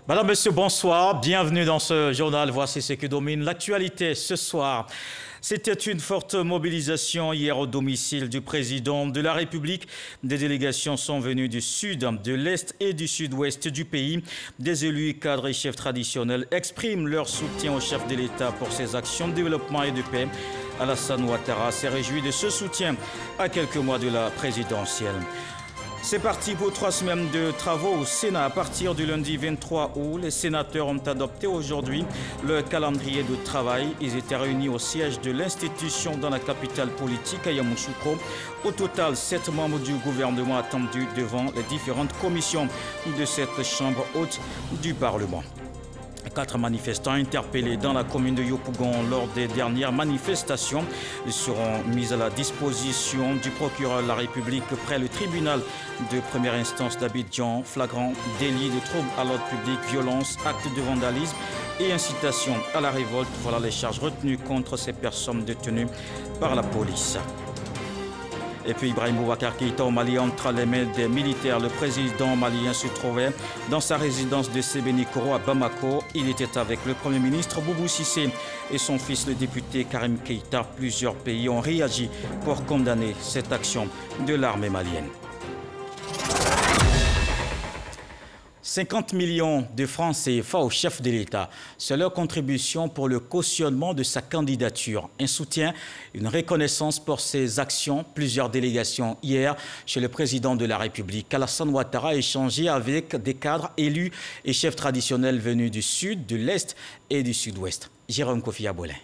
Madame, Monsieur, bonsoir. Bienvenue dans ce journal. Voici ce qui domine l'actualité ce soir. C'était une forte mobilisation hier au domicile du président de la République. Des délégations sont venues du sud, de l'est et du sud-ouest du pays. Des élus, cadres et chefs traditionnels expriment leur soutien au chef de l'État pour ses actions de développement et de paix. Alassane Ouattara s'est réjoui de ce soutien à quelques mois de la présidentielle. C'est parti pour 3 semaines de travaux au Sénat. À partir du lundi 23 août, les sénateurs ont adopté aujourd'hui le calendrier de travail. Ils étaient réunis au siège de l'institution dans la capitale politique, à Yamoussoukro. Au total, 7 membres du gouvernement attendus devant les différentes commissions de cette chambre haute du Parlement. 4 manifestants interpellés dans la commune de Yopougon lors des dernières manifestations. Ils seront mis à la disposition du procureur de la République près le tribunal de première instance d'Abidjan. Flagrant délit de trouble à l'ordre public, violence, acte de vandalisme et incitation à la révolte. Voilà les charges retenues contre ces personnes détenues par la police. Et puis Ibrahim Boubacar Keïta au Mali entre les mains des militaires. Le président malien se trouvait dans sa résidence de Sébenikoro à Bamako. Il était avec le Premier ministre Boubou Cissé et son fils le député Karim Keïta. Plusieurs pays ont réagi pour condamner cette action de l'armée malienne. 50 millions de francs CFA au chef de l'État. C'est leur contribution pour le cautionnement de sa candidature. Un soutien, une reconnaissance pour ses actions. Plusieurs délégations hier chez le président de la République. Alassane Ouattara a échangé avec des cadres élus et chefs traditionnels venus du sud, de l'est et du sud-ouest. Jérôme Kofi Abolin.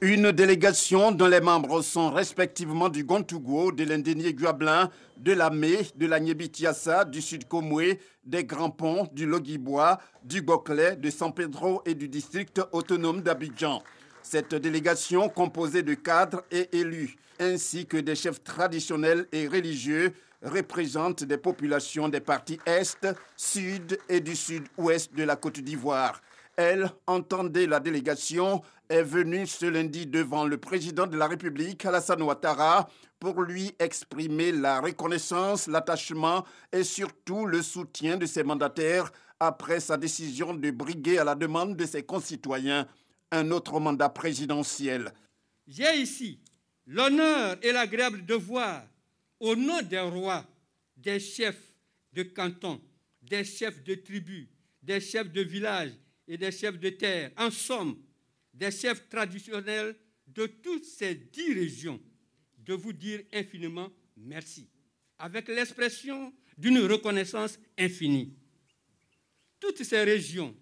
Une délégation dont les membres sont respectivement du Gontougo, de l'Indénié Guablin, de la Mé, de la Niébitiassa, du Sud Komoué, des Grands Ponts, du Logibwa, du Boclé, de San Pedro et du district autonome d'Abidjan. Cette délégation, composée de cadres et élus, ainsi que des chefs traditionnels et religieux, représente des populations des parties Est, Sud et du Sud-Ouest de la Côte d'Ivoire. Elle, entendez la délégation, est venue ce lundi devant le président de la République, Alassane Ouattara, pour lui exprimer la reconnaissance, l'attachement et surtout le soutien de ses mandataires après sa décision de briguer à la demande de ses concitoyens un autre mandat présidentiel. J'ai ici l'honneur et l'agréable devoir, au nom des rois, des chefs de canton, des chefs de tribus, des chefs de village et des chefs de terre, en somme, des chefs traditionnels de toutes ces 10 régions, de vous dire infiniment merci, avec l'expression d'une reconnaissance infinie. Toutes ces régions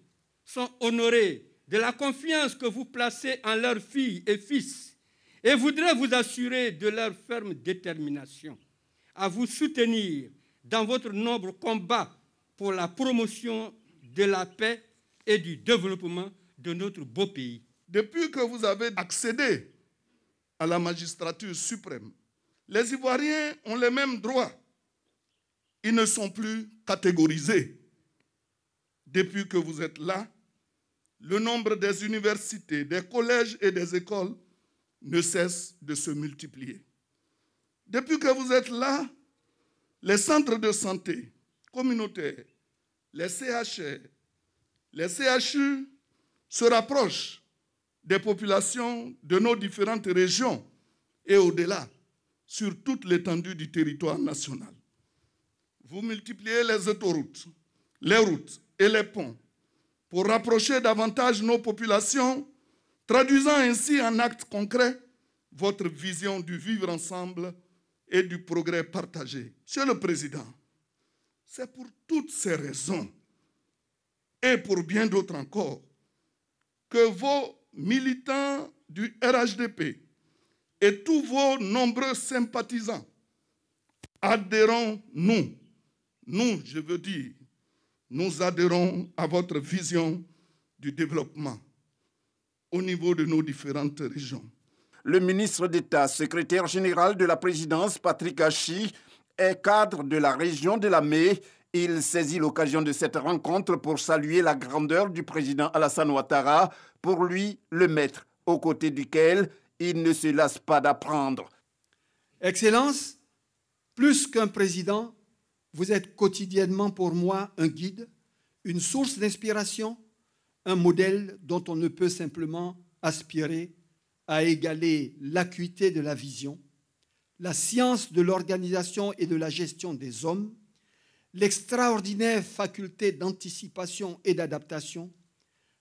sont honorées de la confiance que vous placez en leurs filles et fils et voudraient vous assurer de leur ferme détermination à vous soutenir dans votre noble combat pour la promotion de la paix et du développement de notre beau pays. Depuis que vous avez accédé à la magistrature suprême, les Ivoiriens ont les mêmes droits. Ils ne sont plus catégorisés. Depuis que vous êtes là, le nombre des universités, des collèges et des écoles ne cesse de se multiplier. Depuis que vous êtes là, les centres de santé communautaires, les CHR, les CHU se rapprochent des populations de nos différentes régions et au-delà, sur toute l'étendue du territoire national. Vous multipliez les autoroutes, les routes et les ponts pour rapprocher davantage nos populations, traduisant ainsi en actes concrets votre vision du vivre ensemble et du progrès partagé. Monsieur le Président, c'est pour toutes ces raisons et pour bien d'autres encore que vos militants du RHDP et tous vos nombreux sympathisants adhérons, je veux dire, nous adhérons à votre vision du développement au niveau de nos différentes régions. Le ministre d'État, secrétaire général de la présidence, Patrick Hachi, est cadre de la région de la Mé. Il saisit l'occasion de cette rencontre pour saluer la grandeur du président Alassane Ouattara, pour lui le maître, aux côtés duquel il ne se lasse pas d'apprendre. Excellence, plus qu'un président, vous êtes quotidiennement pour moi un guide, une source d'inspiration, un modèle dont on ne peut simplement aspirer à égaler l'acuité de la vision, la science de l'organisation et de la gestion des hommes, l'extraordinaire faculté d'anticipation et d'adaptation,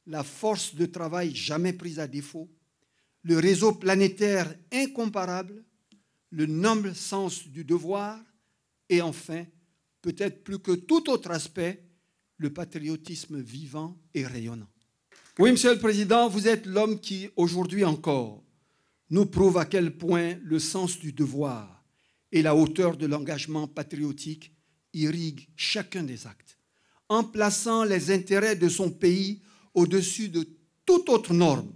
la force de travail jamais prise à défaut, le réseau planétaire incomparable, le noble sens du devoir et enfin, peut-être plus que tout autre aspect, le patriotisme vivant et rayonnant. Oui, Monsieur le Président, vous êtes l'homme qui, aujourd'hui encore, nous prouve à quel point le sens du devoir et la hauteur de l'engagement patriotique irriguent chacun des actes, en plaçant les intérêts de son pays au-dessus de toute autre norme,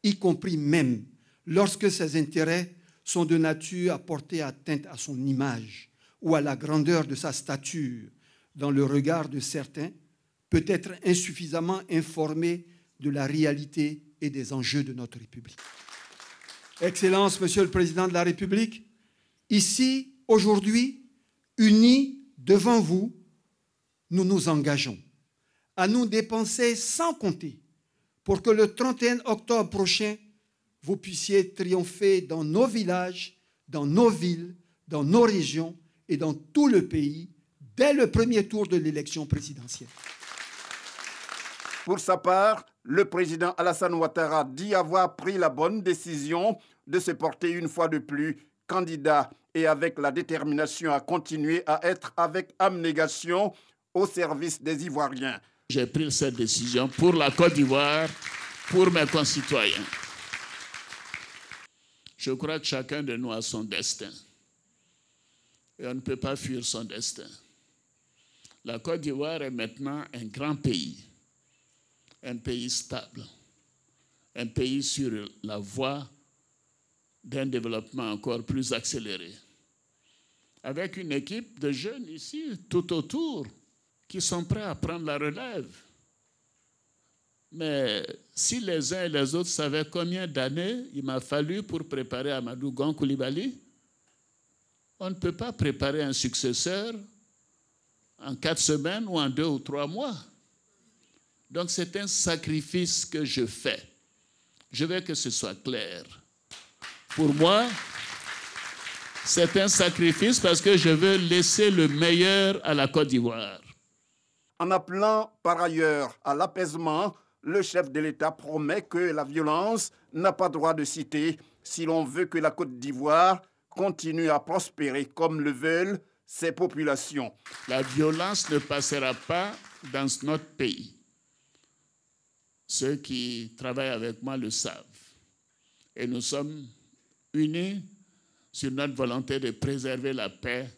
y compris même lorsque ces intérêts sont de nature à porter atteinte à son image ou à la grandeur de sa stature dans le regard de certains, peut-être insuffisamment informés de la réalité et des enjeux de notre République. Excellence, Monsieur le Président de la République, ici, aujourd'hui, unis devant vous, nous nous engageons à nous dépenser sans compter pour que le 31 octobre prochain, vous puissiez triompher dans nos villages, dans nos villes, dans nos régions et dans tout le pays dès le premier tour de l'élection présidentielle. Pour sa part, le président Alassane Ouattara dit avoir pris la bonne décision de se porter une fois de plus candidat et avec la détermination à continuer à être avec abnégation au service des Ivoiriens. J'ai pris cette décision pour la Côte d'Ivoire, pour mes concitoyens. Je crois que chacun de nous a son destin. Et on ne peut pas fuir son destin. La Côte d'Ivoire est maintenant un grand pays, un pays stable, un pays sur la voie d'un développement encore plus accéléré. Avec une équipe de jeunes ici, tout autour, qui sont prêts à prendre la relève. Mais si les uns et les autres savaient combien d'années il m'a fallu pour préparer Amadou Gon Coulibaly, on ne peut pas préparer un successeur en 4 semaines ou en 2 ou 3 mois. Donc c'est un sacrifice que je fais. Je veux que ce soit clair. Pour moi, c'est un sacrifice parce que je veux laisser le meilleur à la Côte d'Ivoire. En appelant par ailleurs à l'apaisement, le chef de l'État promet que la violence n'a pas droit de citer si l'on veut que la Côte d'Ivoire continue à prospérer comme le veulent ses populations. La violence ne passera pas dans notre pays. Ceux qui travaillent avec moi le savent. Et nous sommes unis sur notre volonté de préserver la paix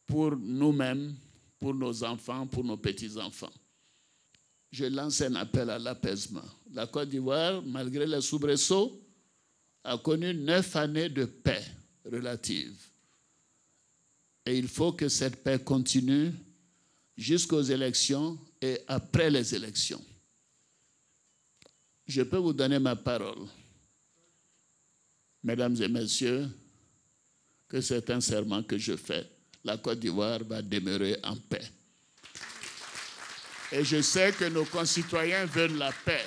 pour nous-mêmes, pour nos enfants, pour nos petits-enfants. Je lance un appel à l'apaisement. La Côte d'Ivoire, malgré les soubresauts, a connu 9 années de paix relative. Et il faut que cette paix continue jusqu'aux élections et après les élections. Je peux vous donner ma parole, mesdames et messieurs, que c'est un serment que je fais. La Côte d'Ivoire va demeurer en paix. Et je sais que nos concitoyens veulent la paix.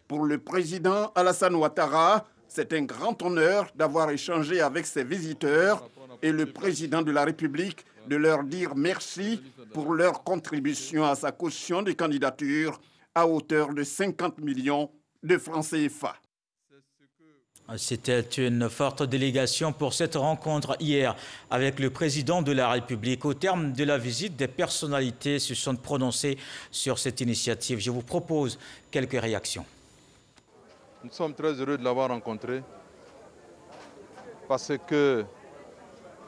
Pour le président Alassane Ouattara, c'est un grand honneur d'avoir échangé avec ses visiteurs et le président de la République de leur dire merci pour leur contribution à sa caution de candidature à hauteur de 50 millions de francs CFA. C'était une forte délégation pour cette rencontre hier avec le président de la République. Au terme de la visite, des personnalités se sont prononcées sur cette initiative. Je vous propose quelques réactions. Nous sommes très heureux de l'avoir rencontré parce que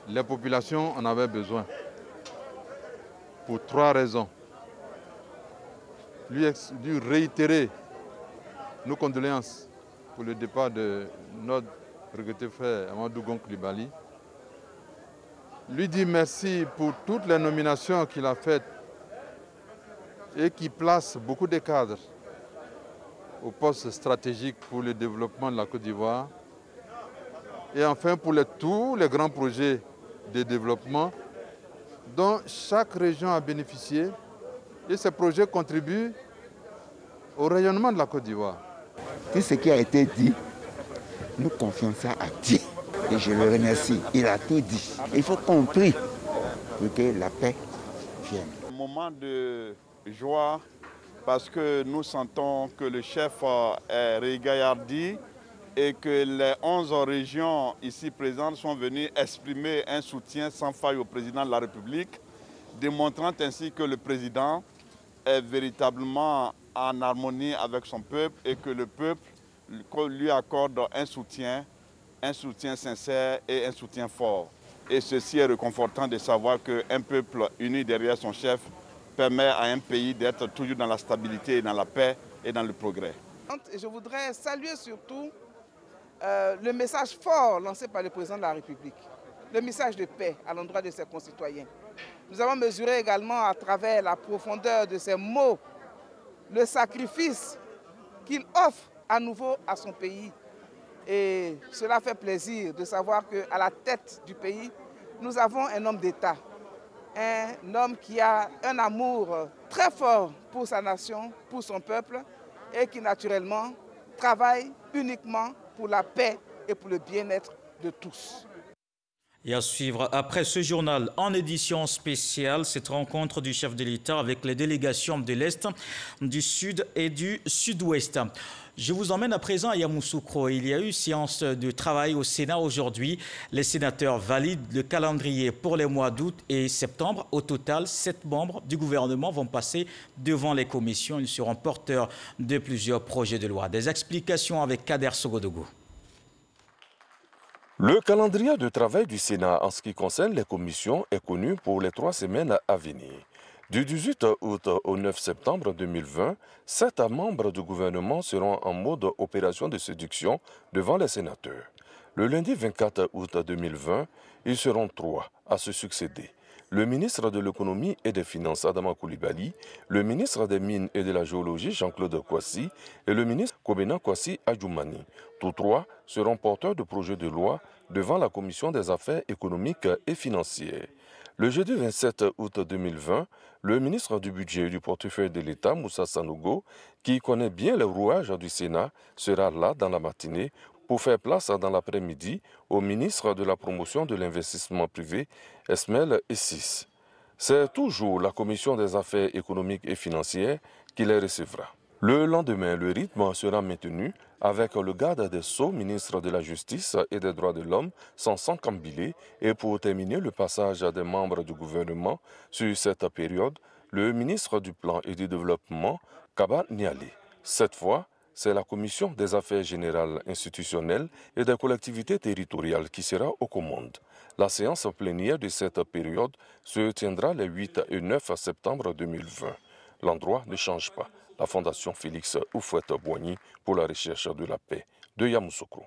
les populations en avaient besoin pour 3 raisons. Lui réitérer nos condoléances pour le départ de notre regretté frère Amadou Gon Coulibaly. Lui dire merci pour toutes les nominations qu'il a faites et qui placent beaucoup de cadres au poste stratégique pour le développement de la Côte d'Ivoire. Et enfin pour tous les grands projets de développement dont chaque région a bénéficié Et ces projets contribuent au rayonnement de la Côte d'Ivoire. Tout ce qui a été dit, nous confions ça à Dieu. Et je le remercie. Il a tout dit. Il faut qu'on prie pour que la paix vienne. Un moment de joie parce que nous sentons que le chef est régaillardi et que les 11 régions ici présentes sont venues exprimer un soutien sans faille au président de la République, démontrant ainsi que le président est véritablement en harmonie avec son peuple et que le peuple lui accorde un soutien sincère et un soutien fort. Et ceci est réconfortant de savoir qu'un peuple uni derrière son chef permet à un pays d'être toujours dans la stabilité, dans la paix et dans le progrès. Je voudrais saluer surtout le message fort lancé par le président de la République, le message de paix à l'endroit de ses concitoyens. Nous avons mesuré également à travers la profondeur de ses mots le sacrifice qu'il offre à nouveau à son pays. Et cela fait plaisir de savoir qu'à la tête du pays, nous avons un homme d'État, un homme qui a un amour très fort pour sa nation, pour son peuple, et qui naturellement travaille uniquement pour la paix et pour le bien-être de tous. Et à suivre après ce journal en édition spéciale, cette rencontre du chef de l'État avec les délégations de l'Est, du Sud et du Sud-Ouest. Je vous emmène à présent à Yamoussoukro. Il y a eu séance de travail au Sénat aujourd'hui. Les sénateurs valident le calendrier pour les mois d'août et septembre. Au total, 7 membres du gouvernement vont passer devant les commissions. Ils seront porteurs de plusieurs projets de loi. Des explications avec Kader Sogodougou. Le calendrier de travail du Sénat en ce qui concerne les commissions est connu pour les 3 semaines à venir. Du 18 août au 9 septembre 2020, 7 membres du gouvernement seront en mode opération de séduction devant les sénateurs. Le lundi 24 août 2020, ils seront 3 à se succéder. Le ministre de l'économie et des finances Adama Coulibaly, le ministre des mines et de la géologie Jean-Claude Kwasi et le ministre Kobena Kwasi Adjoumani. Tous 3 seront porteurs de projets de loi devant la commission des affaires économiques et financières. Le jeudi 27 août 2020, le ministre du Budget et du portefeuille de l'État, Moussa Sanogo, qui connaît bien les rouages du Sénat, sera là dans la matinée pour faire place dans l'après-midi au ministre de la Promotion de l'investissement privé, Esmaël Essis. C'est toujours la commission des affaires économiques et financières qui les recevra. Le lendemain, le rythme sera maintenu avec le garde des Sceaux, ministre de la Justice et des Droits de l'Homme, Sanson Kambile, et pour terminer le passage des membres du gouvernement sur cette période, le ministre du Plan et du Développement, Kaba Niali. Cette fois, c'est la Commission des Affaires générales institutionnelles et des collectivités territoriales qui sera aux commandes. La séance plénière de cette période se tiendra les 8 et 9 septembre 2020. L'endroit ne change pas. La Fondation Félix Houphouët-Boigny pour la recherche de la paix de Yamoussoukro.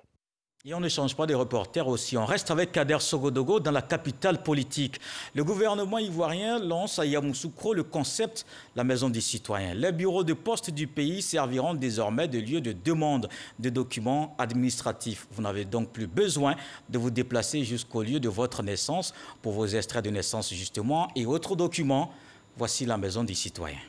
Et on ne change pas de reporter aussi. On reste avec Kader Sogodougou dans la capitale politique. Le gouvernement ivoirien lance à Yamoussoukro le concept la maison des citoyens. Les bureaux de poste du pays serviront désormais de lieu de demande de documents administratifs. Vous n'avez donc plus besoin de vous déplacer jusqu'au lieu de votre naissance pour vos extraits de naissance justement et autres documents. Voici la maison des citoyens.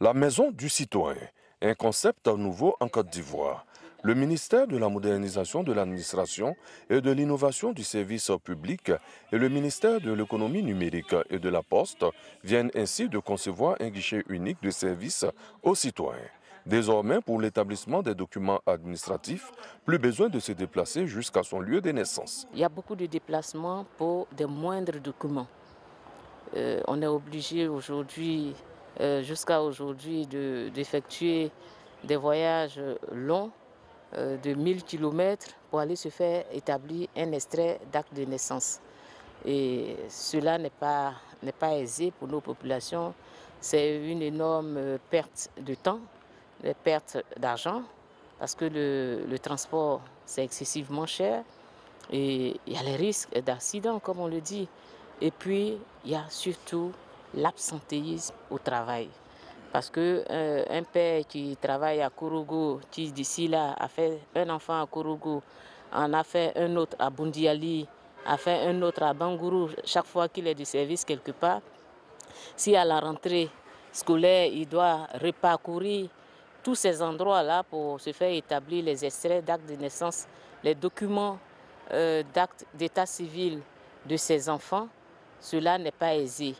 La maison du citoyen, un concept nouveau en Côte d'Ivoire. Le ministère de la modernisation de l'administration et de l'innovation du service public et le ministère de l'économie numérique et de la poste viennent ainsi de concevoir un guichet unique de service aux citoyens. Désormais, pour l'établissement des documents administratifs, plus besoin de se déplacer jusqu'à son lieu de naissance. Il y a beaucoup de déplacements pour de moindres documents. On est obligé aujourd'hui, jusqu'à aujourd'hui, d'effectuer des voyages longs de 1000 km pour aller se faire établir un extrait d'acte de naissance. Et cela n'est pas aisé pour nos populations. C'est une énorme perte de temps, une perte d'argent, parce que le transport, c'est excessivement cher. Et il y a les risques d'accident, comme on le dit. Et puis, il y a surtout l'absentéisme au travail. Parce qu'un père qui travaille à Kourougou, qui d'ici là a fait un enfant à Kourougou, en a fait un autre à Bundiali, a fait un autre à Bangourou, chaque fois qu'il est de service quelque part, Si à la rentrée scolaire, il doit reparcourir tous ces endroits-là pour se faire établir les extraits d'actes de naissance, les documents d'actes d'état civil de ses enfants, cela n'est pas aisé.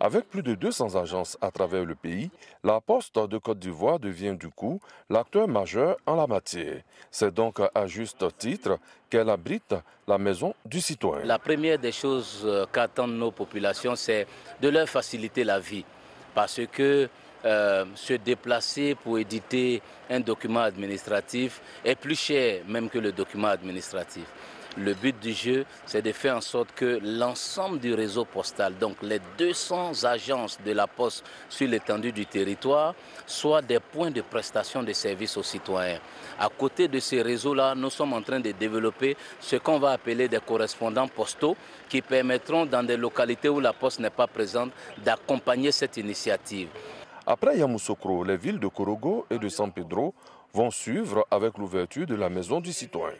Avec plus de 200 agences à travers le pays, la Poste de Côte d'Ivoire devient du coup l'acteur majeur en la matière. C'est donc à juste titre qu'elle abrite la maison du citoyen. La première des choses qu'attendent nos populations, c'est de leur faciliter la vie. Parce que se déplacer pour éditer un document administratif est plus cher même que le document administratif. Le but du jeu, c'est de faire en sorte que l'ensemble du réseau postal, donc les 200 agences de la Poste sur l'étendue du territoire, soient des points de prestation de services aux citoyens. À côté de ces réseaux-là, nous sommes en train de développer ce qu'on va appeler des correspondants postaux qui permettront, dans des localités où la Poste n'est pas présente, d'accompagner cette initiative. Après Yamoussoukro, les villes de Korogo et de San Pedro vont suivre avec l'ouverture de la maison du citoyen.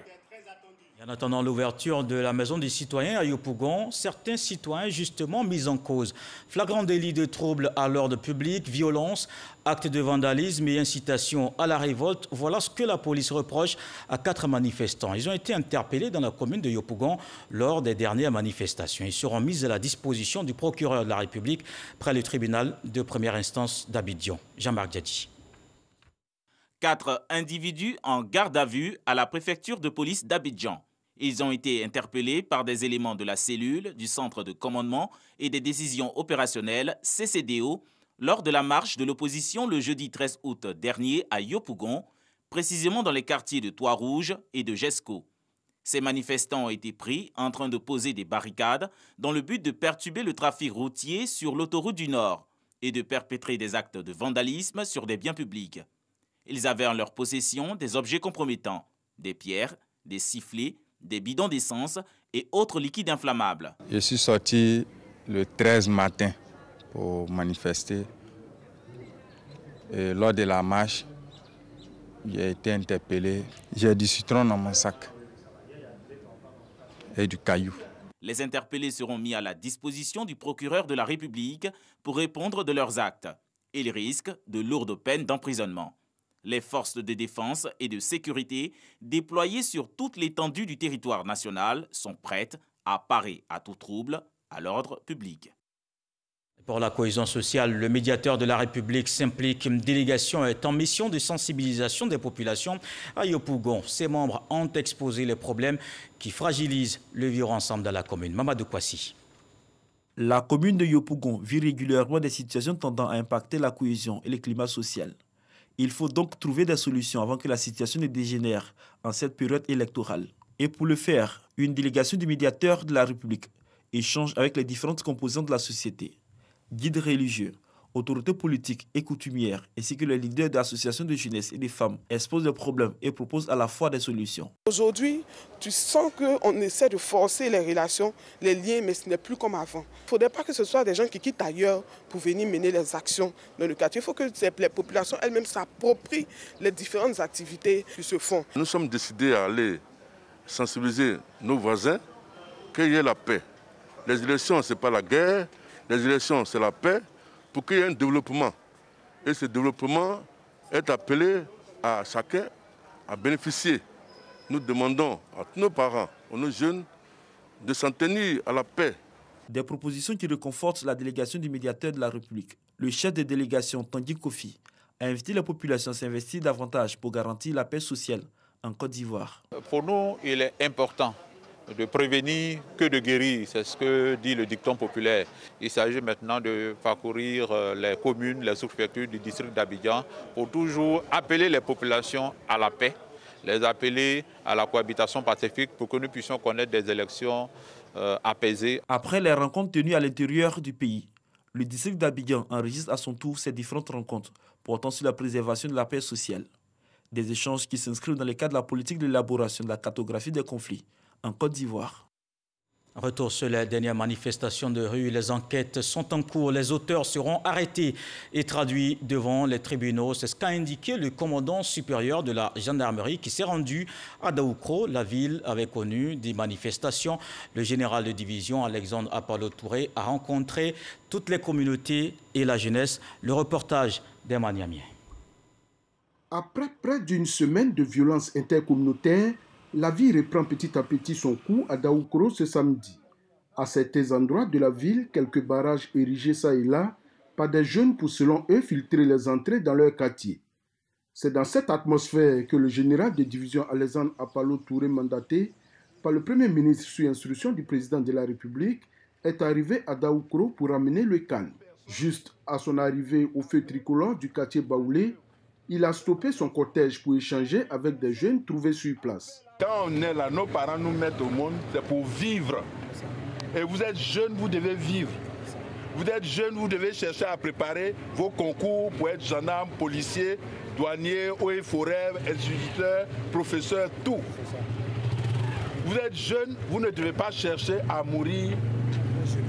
En attendant l'ouverture de la maison des citoyens à Yopougon, certains citoyens justement mis en cause. Flagrant délit de trouble à l'ordre public, violence, actes de vandalisme et incitation à la révolte, voilà ce que la police reproche à 4 manifestants. Ils ont été interpellés dans la commune de Yopougon lors des dernières manifestations. Ils seront mis à la disposition du procureur de la République près le tribunal de première instance d'Abidjan. Jean-Marc Diadji. 4 individus en garde à vue à la préfecture de police d'Abidjan. Ils ont été interpellés par des éléments de la cellule du Centre de commandement et des décisions opérationnelles CCDO lors de la marche de l'opposition le jeudi 13 août dernier à Yopougon, précisément dans les quartiers de Trois-Rouges et de Jesco. Ces manifestants ont été pris en train de poser des barricades dans le but de perturber le trafic routier sur l'autoroute du Nord et de perpétrer des actes de vandalisme sur des biens publics. Ils avaient en leur possession des objets compromettants, des pierres, des sifflets, des bidons d'essence et autres liquides inflammables. Je suis sorti le 13 matin pour manifester. Et lors de la marche, j'ai été interpellé. J'ai du citron dans mon sac et du caillou. Les interpellés seront mis à la disposition du procureur de la République pour répondre de leurs actes. Ils risquent de lourdes peines d'emprisonnement. Les forces de défense et de sécurité déployées sur toute l'étendue du territoire national sont prêtes à parer à tout trouble à l'ordre public. Pour la cohésion sociale, le médiateur de la République s'implique. Une délégation est en mission de sensibilisation des populations à Yopougon. Ses membres ont exposé les problèmes qui fragilisent le vivre ensemble dans la commune. Mamadou Kwasi. La commune de Yopougon vit régulièrement des situations tendant à impacter la cohésion et le climat social. Il faut donc trouver des solutions avant que la situation ne dégénère en cette période électorale. Et pour le faire, une délégation du médiateur de la République échange avec les différentes composantes de la société. Guides religieux, autorités politiques et coutumières, ainsi que les leaders d'associations de jeunesse et de femmes exposent des problèmes et proposent à la fois des solutions. Aujourd'hui, tu sens qu'on essaie de forcer les relations, les liens, mais ce n'est plus comme avant. Il ne faudrait pas que ce soit des gens qui quittent ailleurs pour venir mener les actions dans le quartier. Il faut que les populations elles-mêmes s'approprient les différentes activités qui se font. Nous sommes décidés à aller sensibiliser nos voisins qu'il y ait la paix. Les élections, ce n'est pas la guerre, les élections, c'est la paix, pour qu'il y ait un développement. Et ce développement est appelé à chacun à bénéficier. Nous demandons à tous nos parents, à nos jeunes, de s'en tenir à la paix. Des propositions qui réconfortent la délégation du médiateur de la République. Le chef de délégation, Tanguy Kofi, a invité la population à s'investir davantage pour garantir la paix sociale en Côte d'Ivoire. Pour nous, il est important de prévenir que de guérir, c'est ce que dit le dicton populaire. Il s'agit maintenant de parcourir les communes, les sous-préfectures du district d'Abidjan pour toujours appeler les populations à la paix, les appeler à la cohabitation pacifique pour que nous puissions connaître des élections apaisées. Après les rencontres tenues à l'intérieur du pays, le district d'Abidjan enregistre à son tour ces différentes rencontres portant sur la préservation de la paix sociale. Des échanges qui s'inscrivent dans le cadre de la politique d'élaboration de la cartographie des conflits en Côte d'Ivoire. Retour sur les dernières manifestations de rue. Les enquêtes sont en cours. Les auteurs seront arrêtés et traduits devant les tribunaux. C'est ce qu'a indiqué le commandant supérieur de la gendarmerie qui s'est rendu à Daoukro. La ville avait connu des manifestations. Le général de division Alexandre Apollo Touré a rencontré toutes les communautés et la jeunesse. Le reportage d'Emma Niamien. Après près d'une semaine de violence intercommunautaire, la vie reprend petit à petit son cours à Daoukro ce samedi. À certains endroits de la ville, quelques barrages érigés ça et là par des jeunes pour, selon eux, filtrer les entrées dans leur quartier. C'est dans cette atmosphère que le général de division Alexandre Apollo Touré, mandaté par le Premier ministre sous instruction du président de la République, est arrivé à Daoukro pour amener le calme. Juste à son arrivée au feu tricolore du quartier Baoulé, il a stoppé son cortège pour échanger avec des jeunes trouvés sur place. Quand on est là, nos parents nous mettent au monde, c'est pour vivre. Et vous êtes jeunes, vous devez vivre. Vous êtes jeunes, vous devez chercher à préparer vos concours pour être gendarme, policier, douanier, eaux et forêts, instituteur, professeur, tout. Vous êtes jeunes, vous ne devez pas chercher à mourir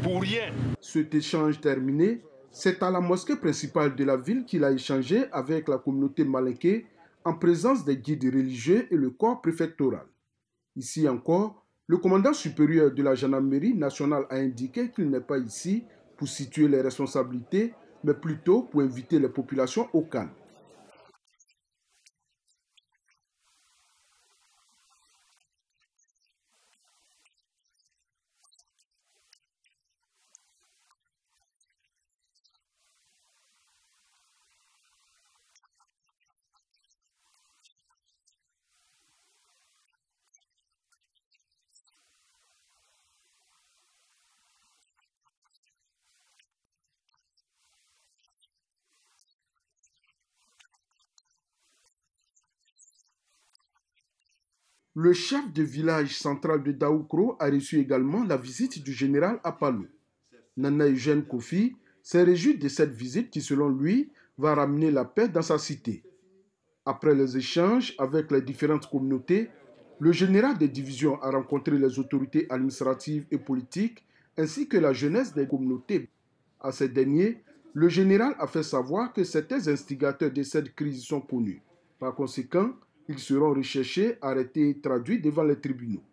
pour rien. Cet échange terminé, c'est à la mosquée principale de la ville qu'il a échangé avec la communauté malinké en présence des guides religieux et le corps préfectoral. Ici encore, le commandant supérieur de la gendarmerie nationale a indiqué qu'il n'est pas ici pour situer les responsabilités, mais plutôt pour inviter les populations au calme. Le chef de village central de Daoukro a reçu également la visite du général Apollo. Nana Eugène Kofi s'est réjoui de cette visite qui, selon lui, va ramener la paix dans sa cité. Après les échanges avec les différentes communautés, le général de division a rencontré les autorités administratives et politiques ainsi que la jeunesse des communautés. À ces derniers, le général a fait savoir que certains instigateurs de cette crise sont connus. Par conséquent, ils seront recherchés, arrêtés et traduits devant les tribunaux.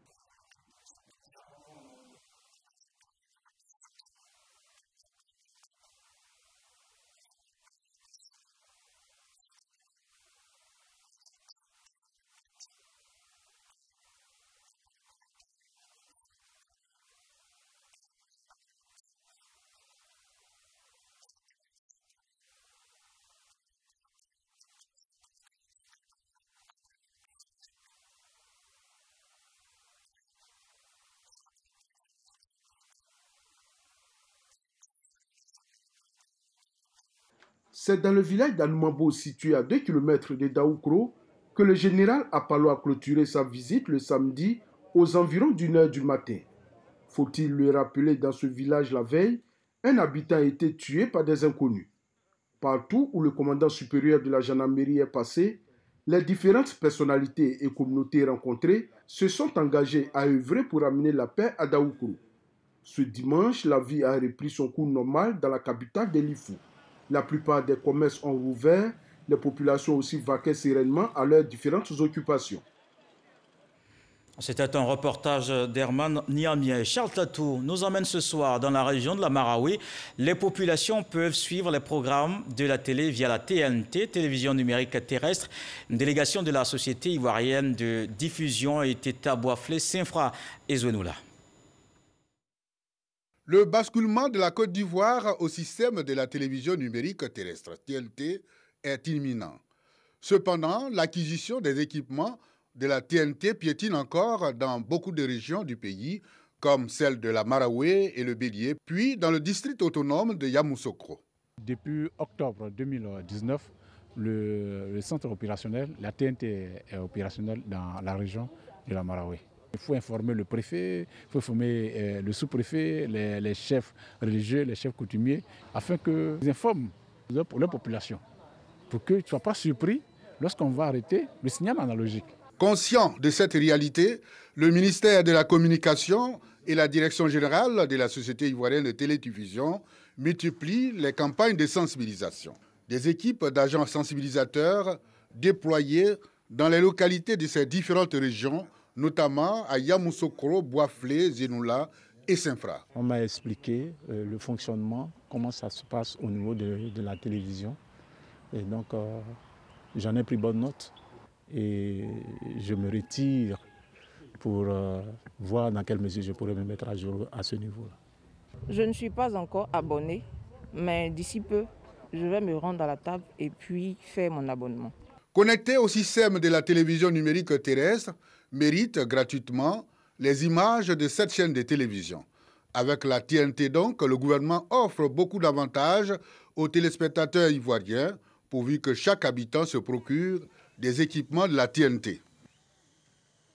C'est dans le village d'Anoumabo, situé à 2 km de Daoukro, que le général Apollo a clôturé sa visite le samedi aux environs d'1h du matin. Faut-il le rappeler, dans ce village la veille, un habitant a été tué par des inconnus. Partout où le commandant supérieur de la gendarmerie est passé, les différentes personnalités et communautés rencontrées se sont engagées à œuvrer pour amener la paix à Daoukro. Ce dimanche, la vie a repris son cours normal dans la capitale de l'Ifou. La plupart des commerces ont rouvert, les populations aussi vaquaient sereinement à leurs différentes occupations. C'était un reportage d'Herman Niamien. Charles Tatou nous emmène ce soir dans la région de la Marawi. Les populations peuvent suivre les programmes de la télé via la TNT, télévision numérique terrestre. Une délégation de la Société ivoirienne de diffusion était à Boisflé, Saint-Fra et Zouenoula. Le basculement de la Côte d'Ivoire au système de la télévision numérique terrestre, TNT, est imminent. Cependant, l'acquisition des équipements de la TNT piétine encore dans beaucoup de régions du pays, comme celle de la Marawi et le Bélier, puis dans le district autonome de Yamoussoukro. Depuis octobre 2019, le centre opérationnel, la TNT est opérationnel dans la région de la Marawi. Il faut informer le préfet, il faut informer le sous-préfet, les chefs religieux, les chefs coutumiers, afin qu'ils informent la population, pour qu'ils ne soient pas surpris lorsqu'on va arrêter le signal analogique. Conscient de cette réalité, le ministère de la Communication et la Direction générale de la Société ivoirienne de télédiffusion multiplient les campagnes de sensibilisation. Des équipes d'agents sensibilisateurs déployées dans les localités de ces différentes régions, notamment à Yamoussoukro, Boisflé, Zenoula et Saint-Fra. On m'a expliqué le fonctionnement, comment ça se passe au niveau de la télévision. Et donc, j'en ai pris bonne note et je me retire pour voir dans quelle mesure je pourrais me mettre à jour à ce niveau-là. Je ne suis pas encore abonné, mais d'ici peu, je vais me rendre à la table et puis faire mon abonnement. Connecté au système de la télévision numérique terrestre, mérite gratuitement les images de cette chaîne de télévision. Avec la TNT donc, le gouvernement offre beaucoup d'avantages aux téléspectateurs ivoiriens, pourvu que chaque habitant se procure des équipements de la TNT.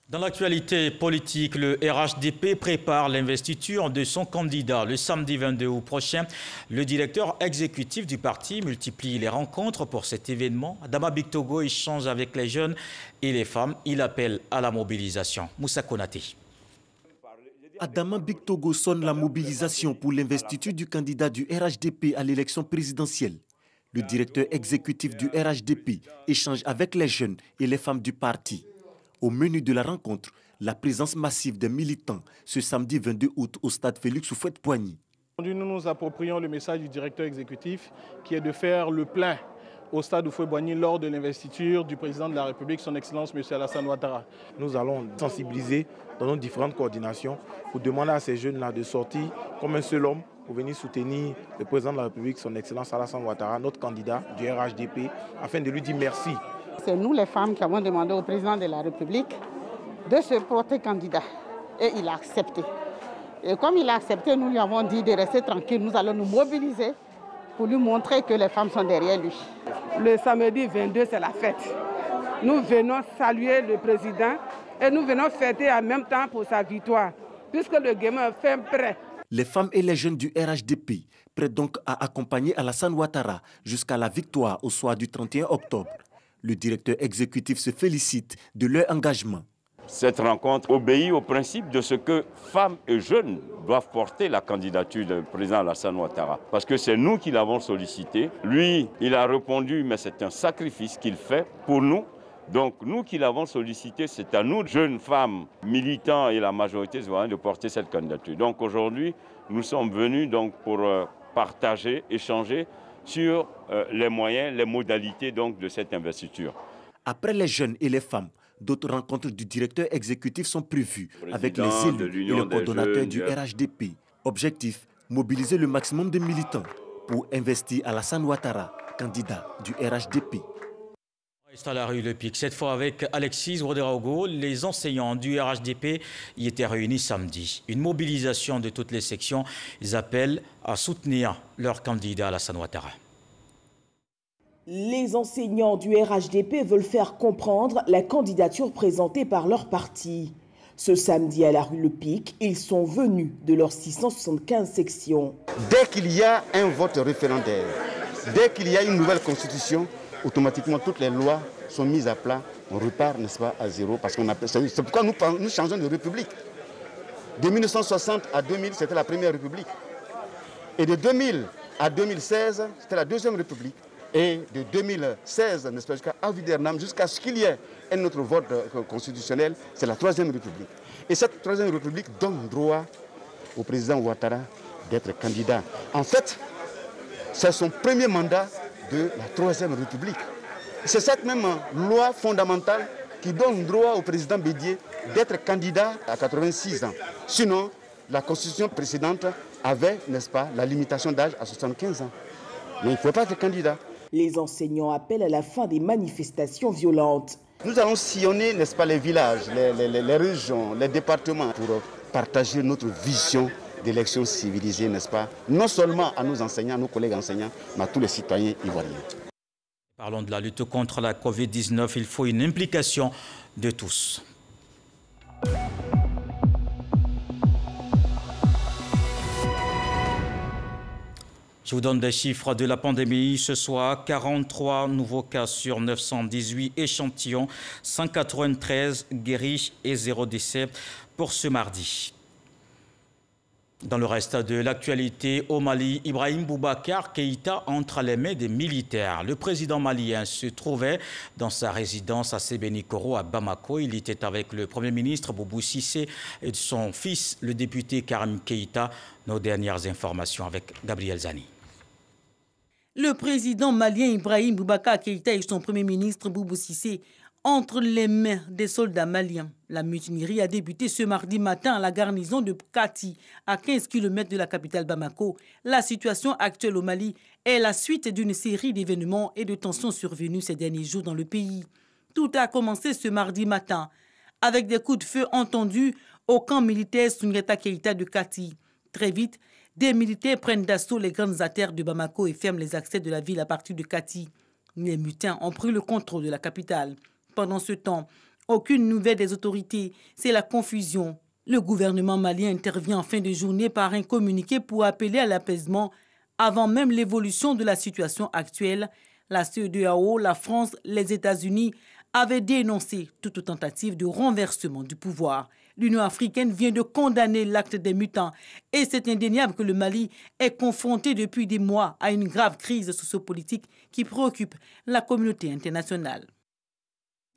Dans l'actualité politique, le RHDP prépare l'investiture de son candidat. Le samedi 22 août prochain, le directeur exécutif du parti multiplie les rencontres pour cet événement. Adama Bictogo échange avec les jeunes et les femmes. Il appelle à la mobilisation. Moussa Konaté. Adama Bictogo sonne la mobilisation pour l'investiture du candidat du RHDP à l'élection présidentielle. Le directeur exécutif du RHDP échange avec les jeunes et les femmes du parti. Au menu de la rencontre, la présence massive des militants ce samedi 22 août au stade Félix Houphouët-Boigny. Aujourd'hui, nous nous approprions le message du directeur exécutif qui est de faire le plein au stade Houphouët-Boigny lors de l'investiture du président de la République, son Excellence M. Alassane Ouattara. Nous allons sensibiliser dans nos différentes coordinations pour demander à ces jeunes-là de sortir comme un seul homme pour venir soutenir le président de la République, son Excellence Alassane Ouattara, notre candidat du RHDP, afin de lui dire merci. C'est nous les femmes qui avons demandé au président de la République de se porter candidat et il a accepté. Et comme il a accepté, nous lui avons dit de rester tranquille, nous allons nous mobiliser pour lui montrer que les femmes sont derrière lui. Le samedi 22, c'est la fête. Nous venons saluer le président et nous venons fêter en même temps pour sa victoire, puisque le gamin fait prêt. Les femmes et les jeunes du RHDP prêts donc à accompagner Alassane Ouattara jusqu'à la victoire au soir du 31 octobre. Le directeur exécutif se félicite de leur engagement. Cette rencontre obéit au principe de ce que femmes et jeunes doivent porter la candidature du président Alassane Ouattara. Parce que c'est nous qui l'avons sollicité. Lui, il a répondu, mais c'est un sacrifice qu'il fait pour nous. Donc nous qui l'avons sollicité, c'est à nous, jeunes femmes, militants et la majorité de porter cette candidature. Donc aujourd'hui, nous sommes venus donc pour partager, échanger sur les moyens, les modalités donc de cette investiture. Après les jeunes et les femmes, d'autres rencontres du directeur exécutif sont prévues avec les élus et le coordonnateur du RHDP. Objectif, mobiliser le maximum de militants pour investir Alassane Ouattara, candidat du RHDP. C'est à la rue Le Pic, cette fois avec Alexis Ouadraogo. Les enseignants du RHDP y étaient réunis samedi. Une mobilisation de toutes les sections. Ils appellent à soutenir leur candidat Alassane Ouattara. Les enseignants du RHDP veulent faire comprendre la candidature présentée par leur parti. Ce samedi à la rue Le Pic, ils sont venus de leurs 675 sections. Dès qu'il y a un vote référendaire, dès qu'il y a une nouvelle constitution, automatiquement toutes les lois sont mises à plat. On repart, n'est-ce pas, à zéro. Parce qu'on appelle, c'est pourquoi nous changeons de république. De 1960 à 2000, c'était la première république. Et de 2000 à 2016, c'était la deuxième république. Et de 2016, n'est-ce pas, jusqu'à Avidernam, jusqu'à ce qu'il y ait un autre vote constitutionnel, c'est la troisième république. Et cette troisième république donne droit au président Ouattara d'être candidat. En fait, c'est son premier mandat de la troisième république. C'est cette même loi fondamentale qui donne droit au président Bédié d'être candidat à 86 ans. Sinon, la constitution précédente avait, n'est-ce pas, la limitation d'âge à 75 ans. Mais il ne faut pas être candidat. Les enseignants appellent à la fin des manifestations violentes. Nous allons sillonner, n'est-ce pas, les villages, les régions, les départements pour partager notre vision d'élection civilisée, n'est-ce pas, non seulement à nos enseignants, à nos collègues enseignants, mais à tous les citoyens ivoiriens. Parlons de la lutte contre la Covid-19, il faut une implication de tous. Je vous donne des chiffres de la pandémie. Ce soir, 43 nouveaux cas sur 918 échantillons, 193 guéris et 0 décès pour ce mardi. Dans le reste de l'actualité, au Mali, Ibrahim Boubacar Keïta entre les mains des militaires. Le président malien se trouvait dans sa résidence à Sébenikoro à Bamako. Il était avec le Premier ministre Boubou Cissé et son fils, le député Karim Keïta. Nos dernières informations avec Gabriel Zani. Le président malien Ibrahim Boubacar Keïta et son Premier ministre Boubou Cissé entre les mains des soldats maliens. La mutinerie a débuté ce mardi matin à la garnison de Kati, à 15 km de la capitale Bamako. La situation actuelle au Mali est la suite d'une série d'événements et de tensions survenus ces derniers jours dans le pays. Tout a commencé ce mardi matin, avec des coups de feu entendus au camp militaire Soundiata Keïta de Kati. Très vite, des militaires prennent d'assaut les grandes artères de Bamako et ferment les accès de la ville à partir de Kati. Les mutins ont pris le contrôle de la capitale. Pendant ce temps, aucune nouvelle des autorités, c'est la confusion. Le gouvernement malien intervient en fin de journée par un communiqué pour appeler à l'apaisement avant même l'évolution de la situation actuelle. La CEDEAO, la France, les États-Unis avaient dénoncé toute tentative de renversement du pouvoir. L'Union africaine vient de condamner l'acte des mutins et c'est indéniable que le Mali est confronté depuis des mois à une grave crise sociopolitique qui préoccupe la communauté internationale.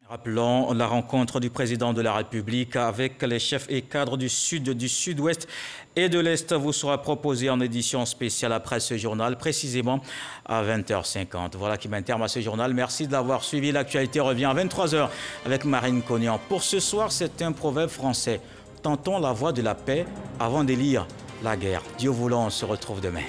Rappelons la rencontre du président de la République avec les chefs et cadres du Sud, du Sud-Ouest et de l'Est vous sera proposée en édition spéciale après ce journal, précisément à 20h50. Voilà qui met un terme à ce journal. Merci de l'avoir suivi. L'actualité revient à 23h avec Marine Cognan. Pour ce soir, c'est un proverbe français. Tentons la voie de la paix avant d'élire la guerre. Dieu voulant, on se retrouve demain.